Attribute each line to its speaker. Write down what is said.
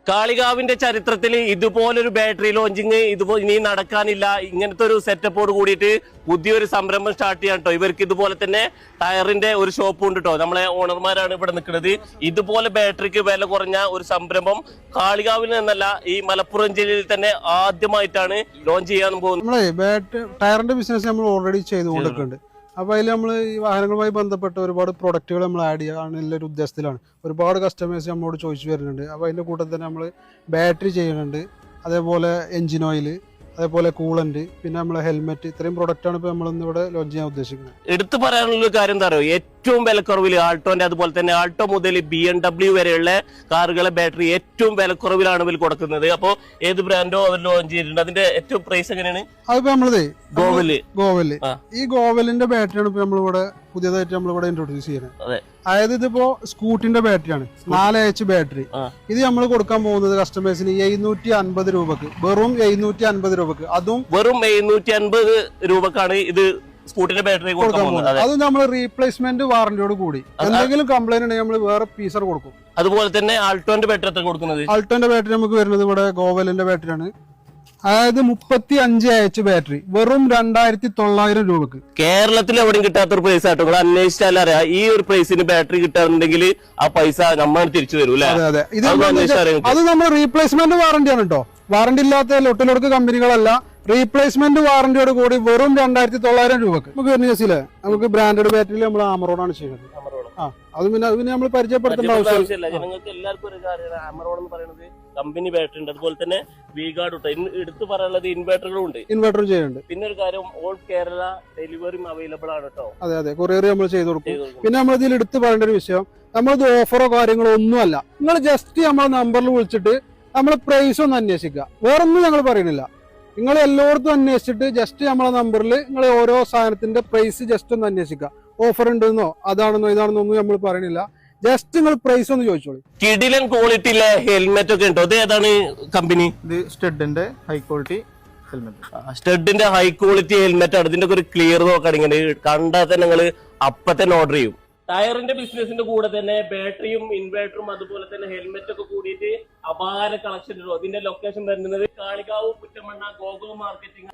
Speaker 1: കാളികാവിന്റെ ചരിത്രത്തിൽ ഇതുപോലൊരു battery launching ഇനി നടക്കാനില്ല. ഇങ്ങനത്തെ ഒരു സെറ്റപ്പോട് കൂടിയിട്ട് പുതിയൊരു സംരംഭം സ്റ്റാർട്ട് ചെയ്യാൻ കേട്ടോ. ഇവർക്ക് ഇതുപോലെ തന്നെ ടയറിന്റെ ഒരു ഷോപ്പ് ഉണ്ട് കേട്ടോ. നമ്മളെ ഓണർമാരാണ് ഇവിടെ നിൽക്കുന്നത്. ഇതുപോലെ ബാറ്ററിക്ക് വില കുറഞ്ഞ ഒരു സംരംഭം കാളികാവിൽ നിന്നല്ല, ഈ മലപ്പുറം ജില്ലയിൽ തന്നെ ആദ്യമായിട്ടാണ് ലോഞ്ച് ചെയ്യാൻ പോകുന്നത്.
Speaker 2: നമ്മളെ ടയറിന്റെ ബിസിനസ് നമ്മൾ ഓൾറെഡി ചെയ്തുകൊണ്ടിരിക്കുന്നുണ്ട്. അപ്പൊ അതിൽ നമ്മൾ ഈ വാഹനങ്ങളുമായി ബന്ധപ്പെട്ട ഒരുപാട് പ്രൊഡക്റ്റുകൾ നമ്മൾ ആഡ് ചെയ്യാനുള്ള ഒരു ഉദ്ദേശത്തിലാണ്. ഒരുപാട് കസ്റ്റമേഴ്സ് നമ്മളോട് ചോദിച്ചു വരുന്നുണ്ട്. അപ്പൊ അതിന്റെ കൂട്ടത്തിൽ തന്നെ നമ്മൾ ബാറ്ററി ചെയ്യുന്നുണ്ട്, അതേപോലെ എഞ്ചിൻ ഓയിൽ, അതേപോലെ കൂളന്റ്, പിന്നെ നമ്മളെ ഹെൽമെറ്റ്, ഇത്രയും പ്രൊഡക്റ്റാണ് ഇപ്പൊ നമ്മൾ ഇന്ന് ഇവിടെ ലോഞ്ച് ചെയ്യാൻ ഉദ്ദേശിക്കുന്നത്.
Speaker 1: എടുത്തു പറയാനുള്ള കാര്യം എന്താ പറയുക, ഏറ്റവും വിലക്കുറവിൽ ആൾട്ടോന്റെ അതുപോലെ തന്നെ ആൾട്ടോ മുതൽ BMW വരെയുള്ള കാറുകളെ ബാറ്ററി ഏറ്റവും വിലക്കുറവിലാണ് ഇവർ കൊടുക്കുന്നത്. അപ്പൊ ഏത് ബ്രാൻഡോ അവർ ലോഞ്ച് ചെയ്തിട്ടുണ്ട്. അതിന്റെ ഏറ്റവും പ്രൈസ് എങ്ങനെയാണ്?
Speaker 2: അതിപ്പോ നമ്മളതേ ഗോവല് ഈ ഗോവലിന്റെ ബാറ്ററിയാണ് ഇപ്പൊ നമ്മളിവിടെ പുതിയതായിട്ട് നമ്മളിവിടെ ഇൻട്രൊഡ്യൂസ് ചെയ്യുന്നത്. അതായത് ഇതിപ്പോ സ്കൂട്ടിന്റെ ബാറ്ററിയാണ്, 4H ബാറ്ററി. ഇത് നമ്മൾ കൊടുക്കാൻ പോകുന്നത് കസ്റ്റമേഴ്സിന് 750 രൂപക്ക്, വെറും 750 രൂപക്ക്. അതും
Speaker 1: വെറും 750 രൂപക്കാണ് ഇത് സ്കൂട്ടിന്റെ ബാറ്ററി കൊടുക്കാൻ പോകുന്നത്.
Speaker 2: അത് നമ്മൾ റീപ്ലേസ്മെന്റ് വാറന്റിയോട് കൂടി. എന്തെങ്കിലും കംപ്ലൈന്റ് ഉണ്ടെങ്കിൽ നമ്മൾ വേറെ പീസർ കൊടുക്കും.
Speaker 1: അതുപോലെ തന്നെ ആൾട്ടോന്റെ ബാറ്ററി എത്ര കൊടുക്കുന്നത്?
Speaker 2: ആൾട്ടോന്റെ ബാറ്ററി നമുക്ക് വരുന്നത് ഇവിടെ ഗോവലിന്റെ ബാറ്ററിയാണ്. അതായത് 35H ബാറ്ററി, വെറും 2900 രൂപക്ക്.
Speaker 1: കേരളത്തിൽ എവിടെയും കിട്ടാത്തൊരു പ്രൈസ് ആട്ടോ. നിങ്ങൾ അന്വേഷിച്ചാൽ അറിയാം, ഈ ഒരു പ്രൈസിന് ബാറ്ററി കിട്ടാറുണ്ടെങ്കിൽ ആ പൈസ നമ്മൾ തിരിച്ചു തരും അല്ലെ?
Speaker 2: അതെ, അത് നമ്മൾ റീപ്ലേസ്മെന്റ് വാറന്റിയാണ് കേട്ടോ. വാറന്റി ഇല്ലാത്ത ലൊട്ടിലൊടുക്ക് കമ്പനികളല്ല, റീപ്ലേസ്മെന്റ് വാറന്റിയോട് കൂടി വെറും 2900 രൂപക്ക് നമുക്ക് വരുന്ന നമുക്ക് ബ്രാൻഡഡ് ബാറ്ററിയിൽ നമ്മൾ ആമറോഡാണ് ചെയ്യുന്നത്. അത് പിന്നെ നമ്മൾ പരിചയപ്പെടുത്തേണ്ട ആവശ്യമില്ല.
Speaker 1: ജനങ്ങൾക്ക് എല്ലാവർക്കും ഒരു കാര്യമാണ് ആമറോഡ് എന്ന് പറയുന്നത്. കമ്പനി ബാറ്ററി ഉണ്ട്, അതുപോലെ തന്നെ വീഗാർഡ് എടുത്തു പറയാനുള്ളത് ഇൻവെർട്ടറും ഉണ്ട്.
Speaker 2: ഇൻവെർട്ടർ ചെയ്യുന്നുണ്ട്.
Speaker 1: പിന്നെ ഒരു കാര്യം, ഓൾ കേരള ഡെലിവറിയും അവൈലബിൾ ആണ് കേട്ടോ.
Speaker 2: അതെ, കൊറിയർ നമ്മൾ ചെയ്ത് കൊടുക്കും. പിന്നെ നമ്മൾ ഇതിൽ എടുത്തു പറയേണ്ട ഒരു വിഷയം, നമ്മളത് ഓഫറോ കാര്യങ്ങളോ ഒന്നുമല്ല. നിങ്ങൾ ജസ്റ്റ് നമ്മളെ നമ്പറിൽ വിളിച്ചിട്ട് നമ്മളെ പ്രൈസ് ഒന്ന് അന്വേഷിക്കുക, വേറൊന്നും ഞങ്ങൾ പറയുന്നില്ല. നിങ്ങൾ എല്ലായിടത്തും അന്വേഷിച്ചിട്ട് ജസ്റ്റ് നമ്മളെ നമ്പറിൽ നിങ്ങൾ ഓരോ സാധനത്തിന്റെ പ്രൈസ് ജസ്റ്റ് ഒന്ന് അന്വേഷിക്കുക. ഓഫർ ഉണ്ടെന്നോ അതാണെന്നോ ഇതാണെന്നോ ഒന്നും നമ്മൾ പറയണില്ല. ജസ്റ്റ് നിങ്ങൾ പ്രൈസ് ഒന്ന് ചോദിച്ചോളൂ.
Speaker 1: കിടിലൻ ക്വാളിറ്റിയിലെ ഹെൽമെറ്റ് ഒക്കെ ഉണ്ടോ? ഇത് ഏതാണ് കമ്പനി?
Speaker 3: ഇത് സ്റ്റഡിന്റെ ഹൈ ക്വാളിറ്റി ഹെൽമെറ്റ്.
Speaker 1: സ്റ്റഡിന്റെ ഹൈ ക്വാളിറ്റി ഹെൽമെറ്റ് ആണ്. ഇതിന്റെ ഒരു ക്ലിയർ നോക്കുകയാണെങ്കിൽ കണ്ടാൽ തന്നെ നിങ്ങൾ അപ്പൊ തന്നെ ഓർഡർ ചെയ്യും. ടയറിന്റെ ബിസിനസിന്റെ കൂടെ തന്നെ ബാറ്ററിയും ഇൻവേർട്ടറും അതുപോലെ തന്നെ ഹെൽമെറ്റ് ഒക്കെ കൂടിയിട്ട് അപാര കളക്ഷൻ ഉള്ളൂ. അതിന്റെ ലൊക്കേഷൻ വരുന്നത് കാളികാവ്, കുറ്റമണ്ണ, ഗോഗോ മാർക്കറ്റിംഗ്.